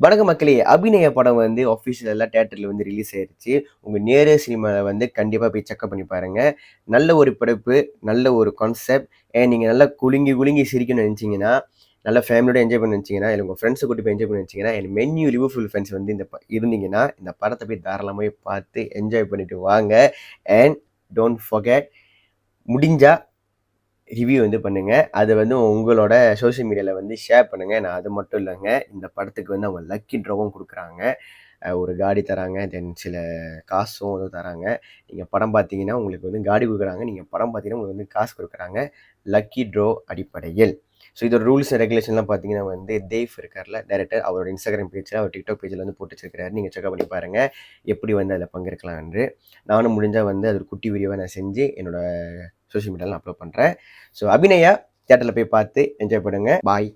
வணக்கம் மக்களே! அபிநய படம் வந்து ஆஃபிஷியலா தியேட்டர்ல வந்து ரிலீஸ் ஆயிருச்சு. உங்க நேரே சினிமால வந்து கண்டிப்பா போய் செக்கப் பண்ணி பாருங்க. நல்ல ஒரு படைப்பு, நல்ல ஒரு கான்செப்ட். நீங்க நல்லா குலுங்கி குலுங்கி சிரிக்கணும்னு நெனச்சீங்கன்னா, நல்லா ஃபேமிலியோட என்ஜாய் பண்ண நெனச்சீங்கன்னா, இல்ல உங்க ஃப்ரெண்ட்ஸ கூட்டி போய் என்ஜாய் பண்ண நெனச்சீங்கன்னா, மென் யூ லிவர்பூல் ஃபேன்ஸ் வந்து இருந்தீங்கன்னா, இந்த படத்த போய் தாராளமா போய் பார்த்து என்ஜாய் பண்ணிட்டு வாங்க. அண்ட் டோன்ட் ஃபர்கெட் முடிஞ்சா ரிவ்யூ வந்து பண்ணுங்க. அது வந்து உங்களோட சோசியல் மீடியால வந்து ஷேர் பண்ணுங்க. நான் அது மட்டும் இல்லங்க, இந்த படத்துக்கு வந்து அவங்க லக்கி ட்ராவும் குடுக்குறாங்க. ஒரு காடி தராங்க. தென் சில காசும் வந்து தராங்க. நீங்க படம் பார்த்தீங்கன்னா, உங்களுக்கு வந்து காடி குடுக்குறாங்க. நீங்க படம் பார்த்தீங்கன்னா, உங்களுக்கு வந்து காசு குடுக்குறாங்க. லக்கி ட்ரா அடிப்படையில். ஸோ இதோட ரூல்ஸ் அண்ட் ரெகுலேஷன்லாம் பார்த்தீங்கன்னா வந்து, தேவ் இருக்கார்ல டைரக்டர், அவரோட இன்ஸ்டாகிராம் பேஜ்ல, அவர் டிக்டாக் பேஜ்ல வந்து போட்டு வச்சிருக்காரு. நீங்க செக்கப் பண்ணி பாருங்க. எப்படி வந்து அதில பங்கெடுக்கலாம் என்று. நானும் முடிஞ்சா வந்து அது ஒரு குட்டி வீடியோவா நான் செஞ்சு என்னோட சோசியல் மீடியால அப்லோட் பண்றேன். ஸோ அபிநயா தியேட்டர்ல போய் பார்த்து என்ஜாய் பண்ணுங்க. பாய்.